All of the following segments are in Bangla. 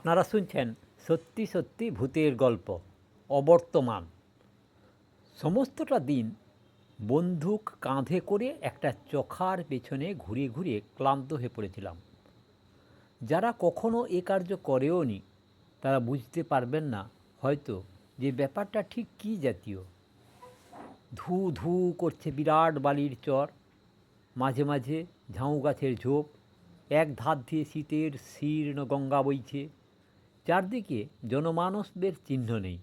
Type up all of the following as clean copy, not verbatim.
আপনারা শুনছেন সত্যি সত্যি ভূতের গল্প অবর্তমান। সমস্তটা দিন বন্দুক কাঁধে করে একটা চখার পেছনে ঘুরে ঘুরে ক্লান্ত হয়ে পড়েছিলাম। যারা কখনো এ কার্য করেওনি তারা বুঝতে পারবেন না হয়তো যে ব্যাপারটা ঠিক কী জাতীয়। ধু ধু করছে বিরাট বালির চর, মাঝে মাঝে ঝাউ গাছের ঝোপ, এক ধার দিয়ে শীতের শীর্ণ গঙ্গা বইছে। চারদিকে জনমানসদের চিহ্ন নেই।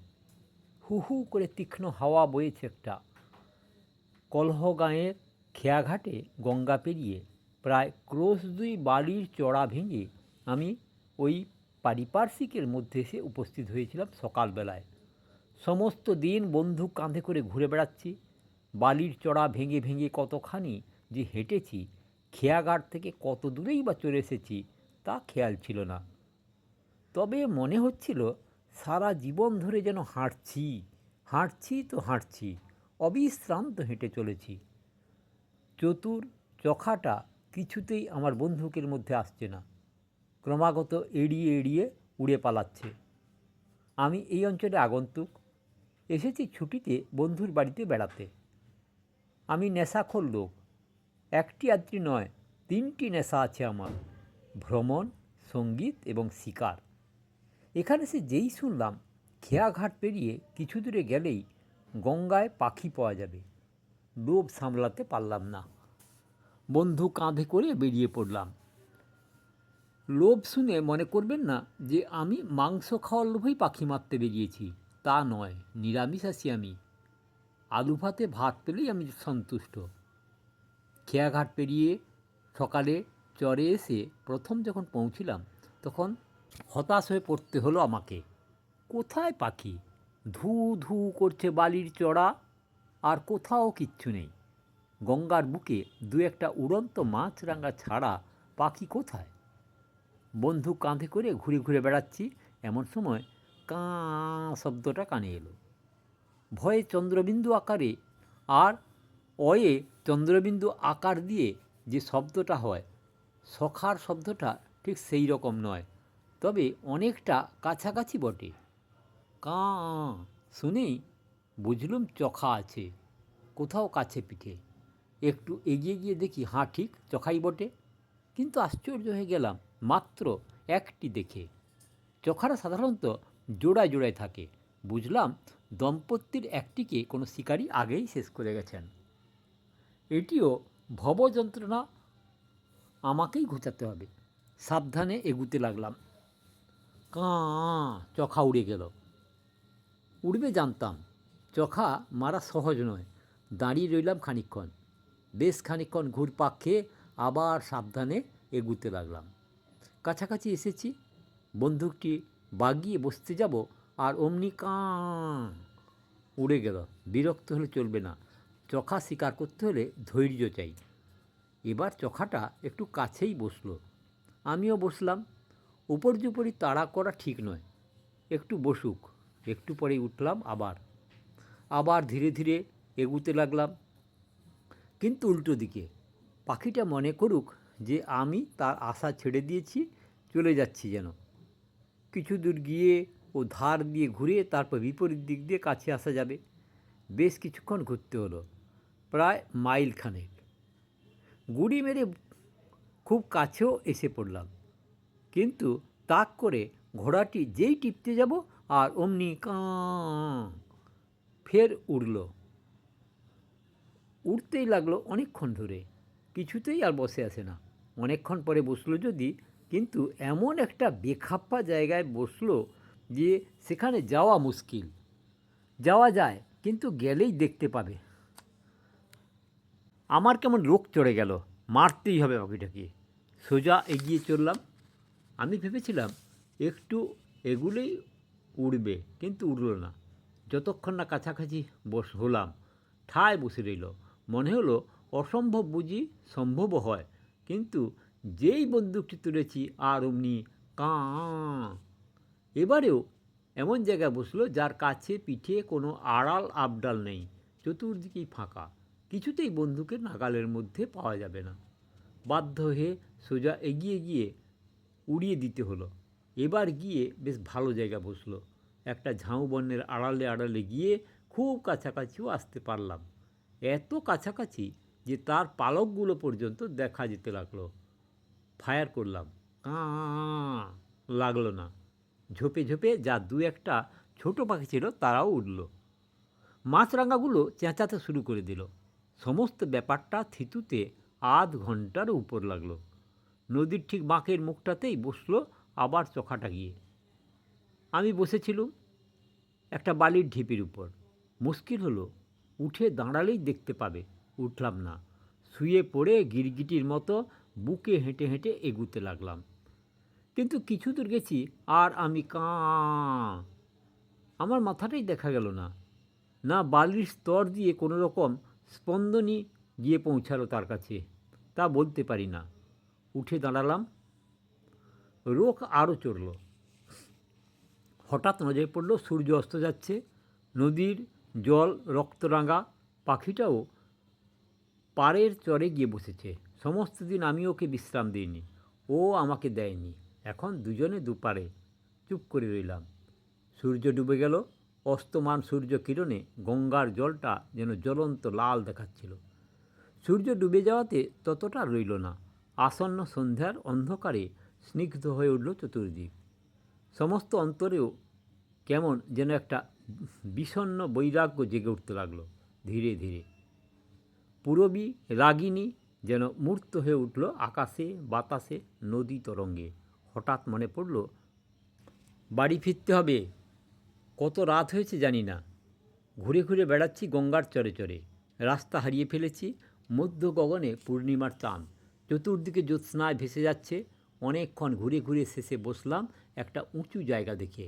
হু হু করে তীক্ষ্ণ হাওয়া বইছে একটা। কলহগাঁয়ের খেয়াঘাটে গঙ্গা পেরিয়ে প্রায় ক্রোশ দুই বালির চড়া ভেঙে আমি ওই পারিপার্শ্বিকের মধ্যে এসে উপস্থিত হয়েছিলাম সকালবেলায়। সমস্ত দিন বন্দুক কাঁধে করে ঘুরে বেড়াচ্ছি। বালির চড়া ভেঙে ভেঙে কতখানি যে হেঁটেছি, খেয়াঘাট থেকে কত দূরেই বা চলে এসেছি তা খেয়াল ছিল না। তবে মনে হচ্ছিল সারা জীবন ধরে যেন হাঁটছি হাঁটছি তো হাঁটছি, অবিশ্রান্ত হেঁটে চলেছি। চতুর চখাটা কিছুতেই আমার বন্দুকের মধ্যে আসছে না, ক্রমাগত এড়িয়ে এড়িয়ে উড়ে পালাচ্ছে। আমি এই অঞ্চলে আগন্তুক, এসেছি ছুটিতে বন্ধুর বাড়িতে বেড়াতে। আমি নেশাখোর লোক, একটি আধটি নয়, 3টি নেশা আছে আমার: ভ্রমণ, সঙ্গীত এবং শিকার। এখানে সে যেই শুনলাম খেয়াঘাট পেরিয়ে কিছু দূরে গেলেই গঙ্গায় পাখি পাওয়া যাবে, লোভ সামলাতে পারলাম না। বন্ধু কাঁধে করে বেরিয়ে পড়লাম। লোভ শুনে মনে করবেন না যে আমি মাংস খাওয়ার লোভেই পাখি মারতে বেরিয়েছি, তা নয়। নিরামিষাশী আমি, আলু ভাতে ভাত পেলেই আমি সন্তুষ্ট। খেয়াঘাট পেরিয়ে সকালে চরে এসে প্রথম যখন পৌঁছিলাম তখন হতাশ হয়ে পড়তে হলো আমাকে। কোথায় পাখি? ধু ধু করছে বালির চড়া, আর কোথাও কিচ্ছু নেই। গঙ্গার বুকে দু একটা উড়ন্ত মাছরাঙা ছাড়া পাখি কোথায়? বন্দুক কাঁধে করে ঘুরে ঘুরে বেড়াচ্ছি, এমন সময় কাঁ শব্দটা কানে এলো। ভয়ে চন্দ্রবিন্দু আকারে আর অয়ে চন্দ্রবিন্দু আকার দিয়ে যে শব্দটা হয়, সখার শব্দটা ঠিক সেই রকম নয়, তবে অনেকটা কাছাকাছি বটে। কাঁ শুনেই বুঝলুম চখা আছে কোথাও কাছে পিঠে। একটু এগিয়ে গিয়ে দেখি, হাঁ ঠিক চখাই বটে। কিন্তু আশ্চর্য হয়ে গেলাম মাত্র একটি দেখে। চখারা সাধারণত জোড়ায় জোড়ায় থাকে। বুঝলাম দম্পতির একটিকে কোনো শিকারী আগেই শেষ করে গেছেন। এটিও ভবযন্ত্রণা আমাকেই ঘোচাতে হবে। সাবধানে এগুতে লাগলাম। কাঁ চখা উড়ে গেল। উড়বে জানতাম, চখা মারা সহজ নয়। দাঁড়িয়ে রইলাম খানিকক্ষণ। বেশ খানিকক্ষণ ঘুরপাক খেয়ে আবার সাবধানে এগুতে লাগলাম। কাছাকাছি এসেছি, বন্দুকটি বাগিয়ে বসতে যাব, আর অমনি কাঁ উড়ে গেল। বিরক্ত হলে চলবে না, চখা শিকার করতে হলে ধৈর্য চাই। এবার চখাটা একটু কাছেই বসলো, আমিও বসলাম। উপর্যুপরি তাড়া করা ঠিক নয়, একটু বসুক। একটু পরেই উঠলাম আবার ধীরে ধীরে এগুতে লাগলাম, কিন্তু উল্টো দিকে। পাখিটা মনে করুক যে আমি তার আশা ছেড়ে দিয়েছি, চলে যাচ্ছি যেন। কিছু দূর গিয়ে ও ধার দিয়ে ঘুরে তারপর বিপরীত দিক দিয়ে কাছে আসা যাবে। বেশ কিছুক্ষণ ঘুরতে হলো, প্রায় মাইল খানেক। গুড়ি মেরে খুব কাছেও এসে পড়লাম, কিন্তু তাক করে ঘোড়াটি যেই টিপতে যাব, আর অমনি কাঁ ফের উড়ল। উড়তেই লাগলো অনেকক্ষণ ধরে, কিছুতেই আর বসে আসে না। অনেকক্ষণ পরে বসলো যদি, কিন্তু এমন একটা বেখাপ্পা জায়গায় বসলো যে সেখানে যাওয়া মুশকিল। যাওয়া যায়, কিন্তু গেলেই দেখতে পাবে। আমার কেমন লোক চড়ে গেল, মারতেই হবে পাখিটাকে। সোজা এগিয়ে চললাম। আমি ভেবেছিলাম একটু এগুলেই উড়বে, কিন্তু উড়ল না। যতক্ষণ না কাছাকাছি হলাম, ঠায় বসে রইল। মনে হলো অসম্ভব বুঝি সম্ভবও হয়। কিন্তু যেই বন্দুকটি তুলেছি, আর অমনি কাঁ। এবারেও এমন জায়গায় বসলো যার কাছে পিঠে কোনো আড়াল আবডাল নেই, চতুর্দিকেই ফাঁকা। কিছুতেই বন্দুকের নাগালের মধ্যে পাওয়া যাবে না। বাধ্য হয়ে সোজা এগিয়ে গিয়ে উড়িয়ে দিতে হলো। এবার গিয়ে বেশ ভালো জায়গা বসলো। একটা ঝাউবনের আড়ালে আড়ালে গিয়ে খুব কাছাকাছিও আসতে পারলাম, এত কাছাকাছি যে তার পালকগুলো পর্যন্ত দেখা যেতে লাগলো। ফায়ার করলাম, কাঁ লাগলো না। ঝোপে ঝোপে যা দু একটা ছোট পাখি ছিল তারাও উঠল। মাছরাঙাগুলো চেঁচাতে শুরু করে দিল। সমস্ত ব্যাপারটা থিতুতে আধ ঘন্টারও উপর লাগলো। নদীর ঠিক বাঁকের মুখটাতেই বসলো আবার চোখাটা গিয়ে। আমি বসেছিলুম একটা বালির ঢিপির উপর। মুশকিল হলো, উঠে দাঁড়ালেই দেখতে পাবে। উঠলাম না, শুয়ে পড়ে গিরগিটির মতো বুকে হেঁটে হেঁটে এগুতে লাগলাম। কিন্তু কিছু দূর গেছি আর আমি কাঁ, আমার মাথাটাই দেখা গেল না। না বালির স্তর দিয়ে কোনো রকম স্পন্দনই গিয়ে পৌঁছালো তার কাছে, তা বলতে পারি না। উঠে দাঁড়ালাম, রোখ আরও চড়ল। হঠাৎ নজরে পড়ল সূর্য অস্ত যাচ্ছে, নদীর জল রক্তরাঙা। পাখিটাও পাড়ের চরে গিয়ে বসেছে। সমস্ত দিন আমি ওকে বিশ্রাম দিইনি, ও আমাকে দেয়নি। এখন দুজনে দুপারে চুপ করে রইলাম। সূর্য ডুবে গেল। অস্তমান সূর্য কিরণে গঙ্গার জলটা যেন জ্বলন্ত লাল দেখাচ্ছিল। সূর্য ডুবে যাওয়াতে ততটা রইল না। আসন্ন সন্ধ্যার অন্ধকারে স্নিগ্ধ হয়ে উঠল চতুর্দিক। সমস্ত অন্তরেও কেমন যেন একটা বিষণ্ণ বৈরাগ্য জেগে উঠতে লাগলো ধীরে ধীরে। পূরবী রাগিনী যেন মূর্ত হয়ে উঠল আকাশে, বাতাসে, নদী তরঙ্গে। হঠাৎ মনে পড়ল, বাড়ি ফিরতে হবে। কত রাত হয়েছে জানি না। ঘুরে ঘুরে বেড়াচ্ছি গঙ্গার চরে চরে। রাস্তা হারিয়ে ফেলেছি। মধ্য গগনে পূর্ণিমার চাঁদ, চতুর্দিকে জ্যোৎস্নায় ভেসে যাচ্ছে। অনেকক্ষণ ঘুরে ঘুরে শেষে বসলাম একটা উঁচু জায়গা দেখে।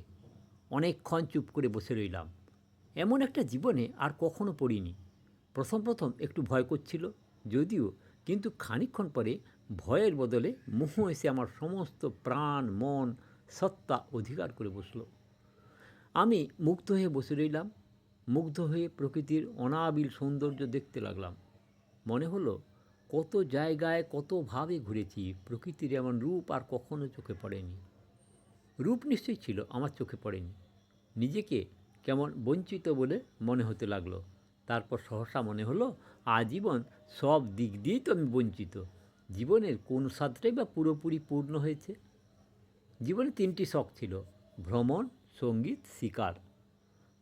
অনেকক্ষণ চুপ করে বসে রইলাম। এমন একটা জীবনে আর কখনো পড়িনি। প্রথম প্রথম একটু ভয় করছিল যদিও, কিন্তু খানিকক্ষণ পরে ভয়ের বদলে মোহ এসে আমার সমস্ত প্রাণ, মন, সত্তা অধিকার করে বসল। আমি মুগ্ধ হয়ে বসে রইলাম। মুগ্ধ হয়ে প্রকৃতির অনাবিল সৌন্দর্য দেখতে লাগলাম। মনে হলো, কত জায়গায় কতভাবে ঘুরেছি, প্রকৃতির এমন রূপ আর কখনো চোখে পড়েনি। রূপ নিশ্চয়ই ছিল, আমার চোখে পড়েনি। নিজেকে কেমন বঞ্চিত বলে মনে হতে লাগলো। তারপর সহসা মনে হলো, আজীবন সব দিক দিয়েই তো আমি বঞ্চিত। জীবনের কোন স্বাদটাই বা পুরোপুরি পূর্ণ হয়েছে? জীবনে 3টি শখ ছিল, ভ্রমণ, সঙ্গীত, শিকার।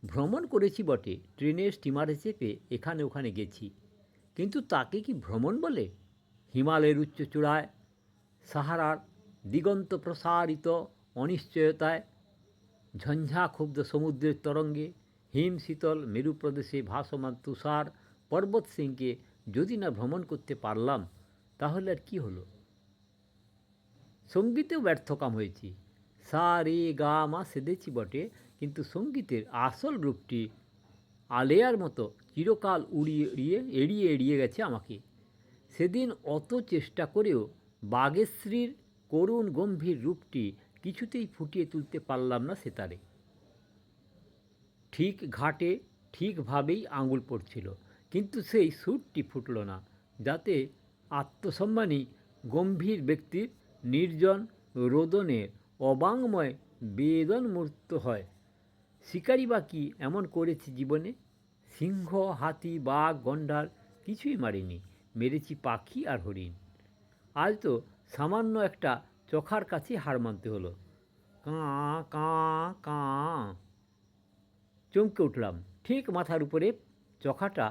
ভ্রমণ করেছি বটে, ট্রেনে স্টিমারে চেপে এখানে ওখানে গেছি, কিন্তু তাকে কি ভ্রমণ বলে? হিমালয়ের উচ্চ চূড়ায়, সাহারার দিগন্ত প্রসারিত অনিশ্চয়তায়, ঝঞ্ঝাক্ষুব্ধ সমুদ্রের তরঙ্গে, হিম শীতল মেরু প্রদেশে ভাসমান তুষার পর্বত শৃঙ্গে যদি না ভ্রমণ করতে পারলাম, তাহলে আর কী হলো? সঙ্গীতেও ব্যর্থকাম হয়েছি। সা রে গা মা সেধেছি বটে, কিন্তু সঙ্গীতের আসল রূপটি আলেয়ার মতো চিরকাল এড়িয়ে এড়িয়ে গেছে আমাকে। সেদিন অত চেষ্টা করেও বাগেশ্রীর করুণ গম্ভীর রূপটি কিছুতেই ফুটিয়ে তুলতে পারলাম না সেতারে। ঠিক ঘাটে ঠিকভাবেই আঙুল পড়ছিল, কিন্তু সেই সুরটি ফুটল না, যাতে আত্মসম্মানী গম্ভীর ব্যক্তির নির্জন রোদনের অবাঙ্ময় বেদনমূর্ত হয়। শিকারি বা কি এমন করেছি জীবনে? সিংহ, হাতি, বাঘ, গন্ডার কিছুই মারিনি, মেরেছি পাখি আর হরিণ। আজ তো সামান্য একটা চোখার কাছে হার মানতে হলো। কাঁ কাঁ কাঁ। চমকে উঠলাম। ঠিক মাথার উপরে চোখাটা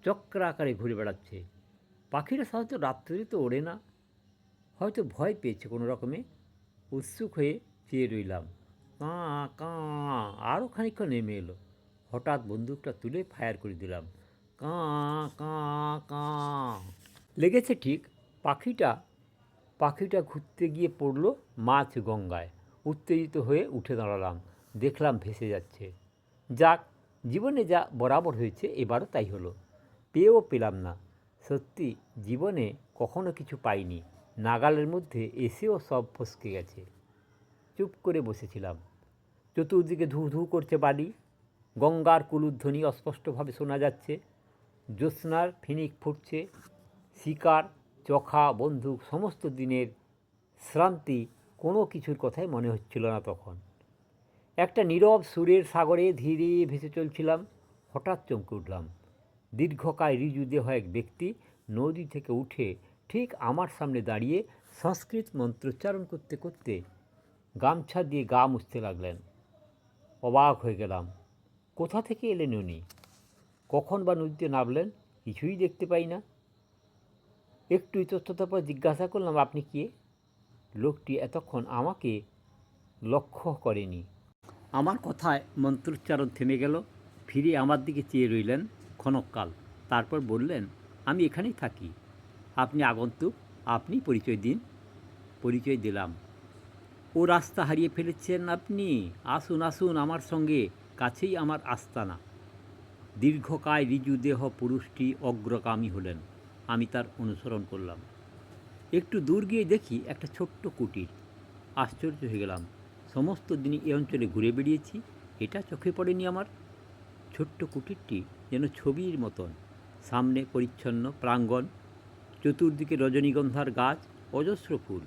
চক্রাকারে ঘুরে বেড়াচ্ছে। পাখিরা সাধারণত রাত্রে তো ওড়ে না, হয়তো ভয় পেয়েছে কোনো রকমে। উৎসুক হয়ে চেয়ে রইলাম। কাঁ কাঁ, আরও খানিকক্ষণ নেমে এলো। হঠাৎ বন্দুকটা তুলে ফায়ার করে দিলাম। কাঁ কাঁ কাঁ লেগেছে ঠিক। পাখিটা ঘুরতে গিয়ে পড়ল মাছ গঙ্গায়। উত্তেজিত হয়ে উঠে দাঁড়ালাম, দেখলাম ভেসে যাচ্ছে। যাক, জীবনে যা বরাবর হয়েছে এবারও তাই হলো। পেয়েও পেলাম না। সত্যি জীবনে কখনো কিছু পাইনি, নাগালের মধ্যে এসেও সব ফসকে গেছে। চুপ করে বসেছিলাম। চতুর্দিকে ধু ধু করছে বালি। গঙ্গার কুলুধ্বনি অস্পষ্টভাবে শোনা যাচ্ছে। জ্যোৎস্নার ফিনিক ফুটছে। শিকার, চোখা, বন্দুক সমস্ত দিনের শ্রান্তি কোনো কিছুর কথাই মনে হচ্ছিল না তখন। একটা নীরব সুরের সাগরে ধীরে ভেসে চলছিলাম। হঠাৎ চমকে উঠলাম। দীর্ঘকায় ঋজু দেহ এক ব্যক্তি নদী থেকে উঠে ঠিক আমার সামনে দাঁড়িয়ে সংস্কৃত মন্ত্রোচ্চারণ করতে করতে গামছা দিয়ে গা মুছতে লাগলেন। অবাক হয়ে গেলাম। কোথা থেকে এলেন উনি? কখন বা নদীতে নামলেন? কিছুই দেখতে পাই না। একটু ইতস্ততার পর জিজ্ঞাসা করলাম, আপনি কে? লোকটি এতক্ষণ আমাকে লক্ষ্য করেনি। আমার কথায় মন্ত্রোচ্চারণ থেমে গেল। ফিরে আমার দিকে চেয়ে রইলেন ক্ষণকাল। তারপর বললেন, আমি এখানেই থাকি। আপনি আগন্তুক, আপনি পরিচয় দিন। পরিচয় দিলাম। ও রাস্তা হারিয়ে ফেলেছেন আপনি? আসুন আসুন আমার সঙ্গে, কাছেই আমার আস্তানা। দীর্ঘকায় ঋজু দেহ পুরুষটি অগ্রগামী হলেন। আমি তার অনুসরণ করলাম। একটু দূর গিয়ে দেখি একটা ছোট্ট কুটির। আশ্চর্য হয়ে গেলাম। সমস্ত দিনই এ অঞ্চলে ঘুরে বেড়িয়েছি, এটা চোখে পড়েনি আমার। ছোট্ট কুটিরটি যেন ছবির মতন। সামনে পরিচ্ছন্ন প্রাঙ্গণ, চতুর্দিকে রজনীগন্ধার গাছ, অজস্র ফুল।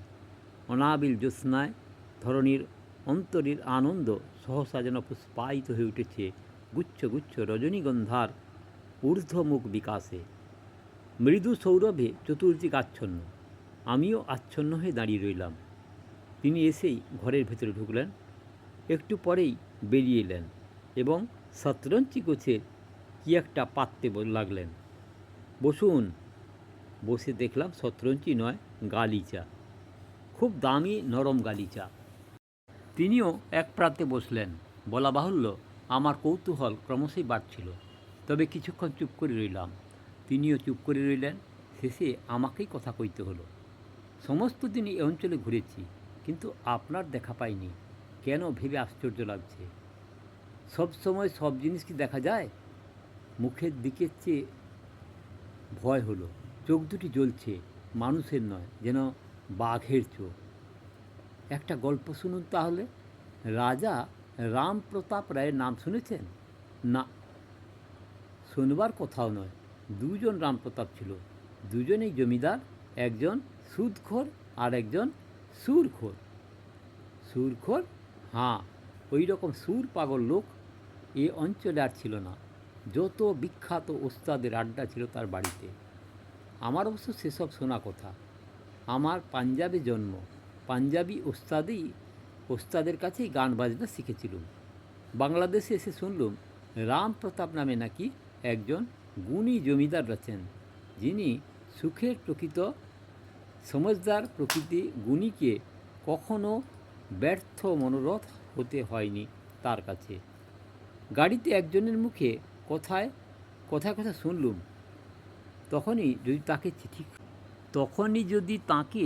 অনাবিল জ্যোৎস্নায় ধরণীর অন্তরের আনন্দ সহসা যেন পুষ্পায়িত হয়ে উঠেছে গুচ্ছ গুচ্ছ রজনীগন্ধার ঊর্ধ্বমুখ বিকাশে। মৃদু সৌরভে চতুর্দিক আচ্ছন্ন। আমিও আচ্ছন্ন হয়ে দাঁড়িয়ে রইলাম। তিনি এসেই ঘরের ভেতরে ঢুকলেন। একটু পরেই বেরিয়ে এলেন এবং শতরঞ্চি গোছের কি একটা পাততে লাগলেন। বসুন। বসে দেখলাম শতরঞ্চি নয়, গালিচা। খুব দামি নরম গালিচা। তিনিও এক প্রান্তে বসলেন। বলা বাহুল্য, আমার কৌতূহল ক্রমশই বাড়ছিল। তবে কিছুক্ষণ চুপ করে রইলাম। তিনিও চুপ করে রইলেন। শেষে আমাকেই কথা কইতে হলো। সমস্ত দিন এই অঞ্চলে ঘুরেছি, কিন্তু আপনার দেখা পাইনি। কেন ভেবে আশ্চর্য লাগছে। সব সময় সব জিনিস কি দেখা যায়? মুখের দিকের চেয়ে ভয় হলো। চোখ দুটি জ্বলছে, মানুষের নয়, যেন বাঘের চোখ। একটা গল্প শুনুন তাহলে। রাজা রামপ্রতাপ রায়ের নাম শুনেছেন? না, শোনবার কথাও নয়। দুজন রামপ্রতাপ ছিল, দুজনেই জমিদার। একজন সুদখোর আর একজন সুরখোর। সুরখোর? হ্যাঁ, ওই রকম সুর পাগল লোক এ অঞ্চলে আর ছিল না। যত বিখ্যাত ওস্তাদের আড্ডা ছিল তার বাড়িতে। আমার অবশ্য সেসব শোনা কথা। আমার পাঞ্জাবে জন্ম। পাঞ্জাবি ওস্তাদের কাছেই গান বাজনা শিখেছিলুম। বাংলাদেশে এসে শুনলুম রামপ্রতাপ নামে নাকি একজন গুণী জমিদার আছেন, যিনি সুখের প্রকৃত সমজদার প্রকৃতি গুণীকে কখনো ব্যর্থ মনোরথ হতে হয়নি তার কাছে। গাড়িতে একজনের মুখে কথায় কথা শুনলুম, তখনই যদি তাকে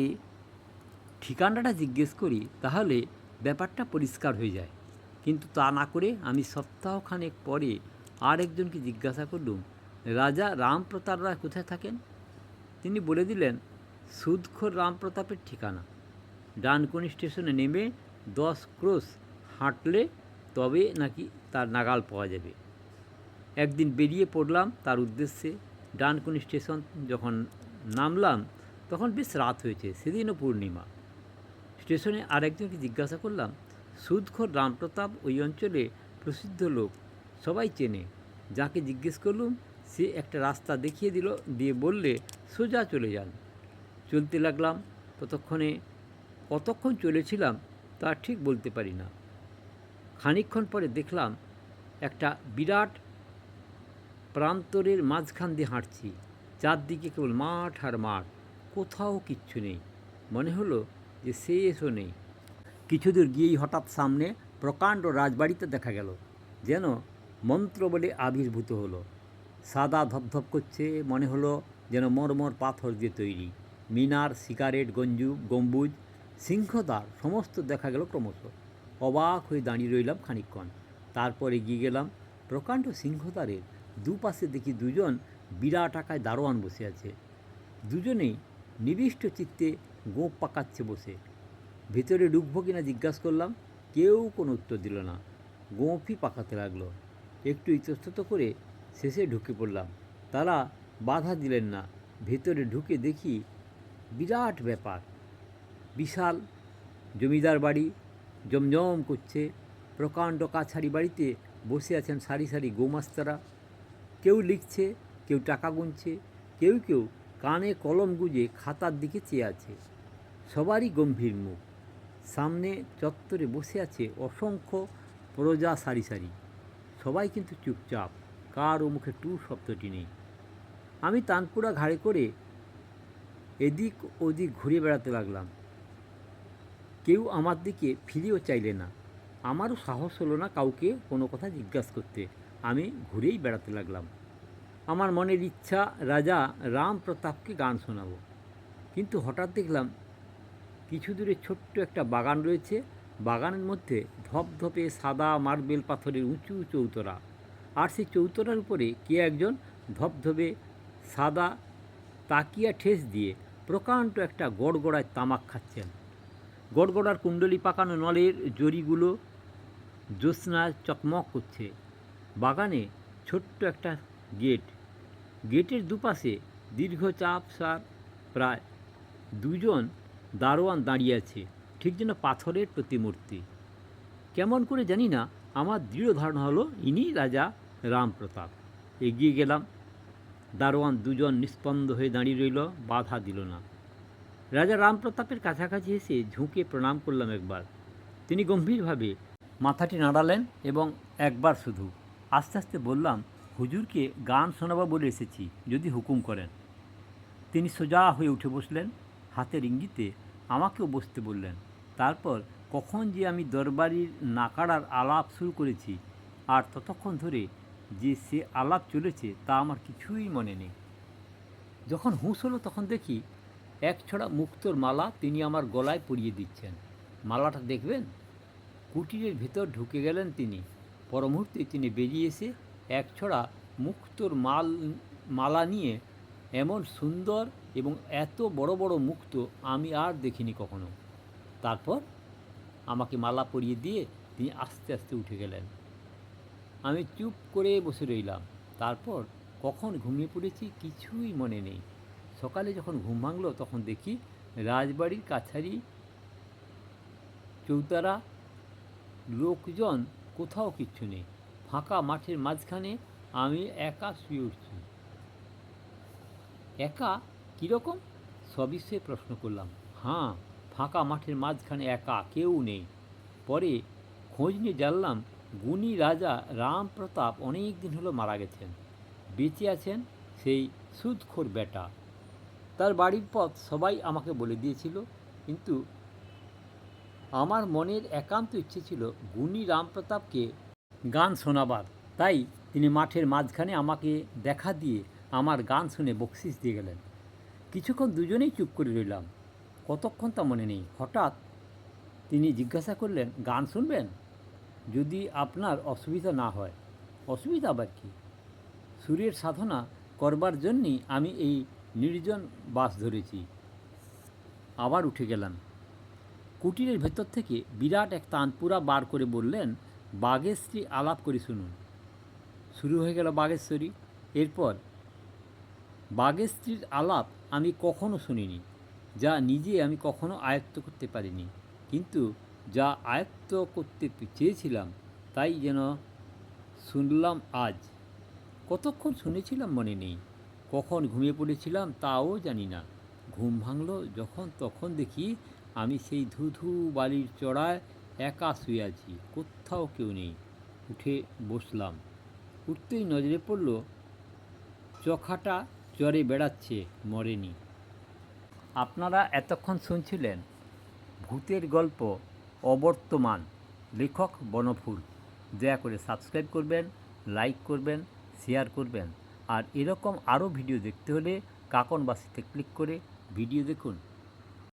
ঠিকানাটা জিজ্ঞেস করি তাহলে ব্যাপারটা পরিষ্কার হয়ে যায়। কিন্তু তা না করে আমি সপ্তাহখানেক পরে আর একজনকে জিজ্ঞাসা করলুম, রাজা রামপ্রতাপ রায় কোথায় থাকেন? তিনি বলে দিলেন, সুদখোর রামপ্রতাপের ঠিকানা। ডানকুনি স্টেশনে নেমে 10 ক্রোশ হাঁটলে তবে নাকি তার নাগাল পাওয়া যাবে। একদিন বেরিয়ে পড়লাম তার উদ্দেশ্যে। ডানকুনি স্টেশন যখন নামলাম তখন বেশ রাত হয়েছে, সেদিনও পূর্ণিমা। স্টেশনে আরেকজনকে জিজ্ঞাসা করলাম, সুদখোর রামপ্রতাপ ওই অঞ্চলে প্রসিদ্ধ লোক, সবাই চেনে। যাকে জিজ্ঞেস করলুম সে একটা রাস্তা দেখিয়ে দিল, দিয়ে বললে সোজা চলে যান। চলতে লাগলাম। কতক্ষণ চলেছিলাম তা ঠিক বলতে পারি না। খানিকক্ষণ পরে দেখলাম একটা বিরাট প্রান্তরের মাঝখান দিয়ে হাঁটছি। চারদিকে কেবল মাঠ আর মাঠ, কোথাও কিচ্ছু নেই। মনে হলো যে শেষও নেই। কিছু দূর গিয়েই হঠাৎ সামনে প্রকাণ্ড রাজবাড়িতে দেখা গেল, যেন মন্ত্র বলে আবির্ভূত হলো। সাদা ধপধপ করছে, মনে হলো যেন মরমর পাথর দিয়ে তৈরি। মিনার, সিগারেট গম্বুজ, সিংহদ্বার সমস্ত দেখা গেল ক্রমশ। অবাক হয়ে দাঁড়িয়ে রইলাম খানিকক্ষণ। তারপর এগিয়ে গেলাম। প্রকাণ্ড সিংহদ্বারের দুপাশে দেখি দুজন বিরাট আকায় দারোয়ান বসে আছে। দুজনেই নিবিষ্ট চিত্তে গোঁফ পাকাচ্ছে বসে। ভেতরে ঢুকবো কিনা জিজ্ঞাসা করলাম, কেউ কোনো উত্তর দিল না। গোঁফই পাকাতে লাগলো। একটু ইতস্তত করে শেষে ঢুকে পড়লাম। তারা বাধা দিলেন না। ভেতরে ঢুকে দেখি বিরাট ব্যাপার। বিশাল জমিদার বাড়ি জমজম করছে। প্রকাণ্ড কাছারি বাড়িতে বসে আছেন সারি সারি গোমাস্তারা। কেউ লিখছে, কেউ টাকা গুনছে, কেউ কেউ কানে কলম গুঁজে খাতার দিকে চেয়ে আছে। সবারই গম্ভীর মুখ। সামনে চত্বরে বসে আছে অসংখ্য প্রজা সারি সারি। সবাই কিন্তু চুপচাপ, কারও মুখে টু শব্দটি নেই। আমি তানপুরা ঘাড়ে করে এদিক ওদিক ঘুরে বেড়াতে লাগলাম। কেউ আমার দিকে ফিরেও চাইলে না। আমারও সাহস হলো না কাউকে কোনো কথা জিজ্ঞাসা করতে। আমি ঘুরেই বেড়াতে লাগলাম। আমার মনের ইচ্ছা রাজা রাম প্রতাপকে গান শোনাবো। কিন্তু হঠাৎ দেখলাম কিছু দূরে ছোট্ট একটা বাগান রয়েছে। বাগানের মধ্যে ধপধপে সাদা মার্বেল পাথরের উঁচু চৌতরা, আর সেই চৌতরার উপরে কে একজন ধপধপে সাদা তাকিয়া ঠেস দিয়ে প্রকাণ্ড একটা গড়গড়ায় তামাক খাচ্ছেন। গড়গড়ার কুণ্ডলি পাকানো নলের জরিগুলো জ্যোৎস্নায় চকমক করছে। বাগানে ছোট্ট একটা গেট, গেটের দুপাশে দীর্ঘ চাপসার প্রায় দুজন দারোয়ান দাঁড়িয়ে আছে, ঠিক যেন পাথরের প্রতিমূর্তি। কেমন করে জানি না, আমার দৃঢ় ধারণা হলো ইনি রাজা রামপ্রতাপ। এগিয়ে গেলাম। দারোয়ান দুজন নিস্পন্দ হয়ে দাঁড়িয়ে রইল, বাধা দিল না। রাজা রামপ্রতাপের কাছাকাছি এসে ঝুঁকে প্রণাম করলাম একবার। তিনি গম্ভীরভাবে মাথাটি নাড়ালেন এবং একবার শুধু। আস্তে আস্তে বললাম, হুজুরকে গান শোনাবো বলে এসেছি, যদি হুকুম করেন। তিনি সোজা হয়ে উঠে বসলেন, হাতের ইঙ্গিতে আমাকেও বসতে বললেন। তারপর কখন যে আমি দরবারির নাকাড়ার আলাপ শুরু করেছি, আর ততক্ষণ ধরে যে সে আলাপ চলেছে তা আমার কিছুই মনে নেই। যখন হুঁশ হলো তখন দেখি এক ছড়া মুক্তোর মালা তিনি আমার গলায় পরিয়ে দিচ্ছেন। মালাটা দেখবেন। কুটিরের ভেতর ঢুকে গেলেন তিনি। পরমুহূর্তে তিনি বেরিয়ে এসে এক ছড়া মুক্তোর মালা নিয়ে, এমন সুন্দর এবং এত বড় বড় মুক্তো আমি আর দেখিনি কখনো। তারপর আমাকে মালা পরিয়ে দিয়ে তিনি আস্তে আস্তে উঠে গেলেন। আমি চুপ করে বসে রইলাম। তারপর কখন ঘুমিয়ে পড়েছি কিছুই মনে নেই। সকালে যখন ঘুম ভাঙলো তখন দেখি রাজবাড়ির কাছারি চৌতারা, লোকজন কোথাও কিচ্ছু নেই। ফাঁকা মাঠের মাঝখানে আমি একা শুয়ে উঠছি। একা কীরকম? সবিস্ময়ে প্রশ্ন করলাম। হ্যাঁ, ফাঁকা মাঠের মাঝখানে একা, কেউ নেই। পরে খোঁজ নিয়ে জানলাম গুণী রাজা রামপ্রতাপ অনেক দিন হলো মারা গেছেন। বেঁচে আছেন সেই সুদখোর বেটা। তার বাড়ির পথ সবাই আমাকে বলে দিয়েছিল, কিন্তু আমার মনের একান্ত ইচ্ছে ছিল গুণী রামপ্রতাপকে গান শোনাবার। তাই তিনি মাঠের মাঝখানে আমাকে দেখা দিয়ে আমার গান শুনে বকশিশ দিয়ে গেলেন। কিছুক্ষণ দুজনেই চুপ করে রইলাম। কতক্ষণ তা মনে নেই। হঠাৎ তিনি জিজ্ঞাসা করলেন, গান শুনবেন? যদি আপনার অসুবিধা না হয়। অসুবিধা আবার কি? সুরের সাধনা করবার জন্যই আমি এই নির্জন বাস ধরেছি। আবার উঠে গেলাম। কুটিরের ভেতর থেকে বিরাট এক তানপুরা বার করে বললেন, বাগেশ্বরী আলাপ করে শুনুন। শুরু হয়ে গেল বাগেশ্বরী। এরপর বাগেশ্বরীর আলাপ আমি কখনো শুনিনি, যা নিজে আমি কখনো আয়ত্ত করতে পারিনি। কিন্তু যা আয়ত্ত করতে চেয়েছিলাম তাই যেন শুনলাম আজ। কতক্ষণ শুনেছিলাম মনে নেই। কখন ঘুমিয়ে পড়েছিলাম তাও জানি না। ঘুম ভাঙল যখন তখন দেখি আমি সেই ধুধু বালির চড়ায় একা শুয়ে আছি, কোথাও কেউ নেই। উঠে বসলাম। উঠতেই নজরে পড়ল চখাটা চরে বেড়াচ্ছে, মরেনি। আপনারা এতক্ষণ শুনছিলেন ভূতের গল্প অবর্তমান, লেখক বনফুল। দয়া করে সাবস্ক্রাইব করবেন, লাইক করবেন, শেয়ার করবেন। আর এরকম আরও ভিডিও দেখতে হলে কাকনবাসীতে ক্লিক করে ভিডিও দেখুন।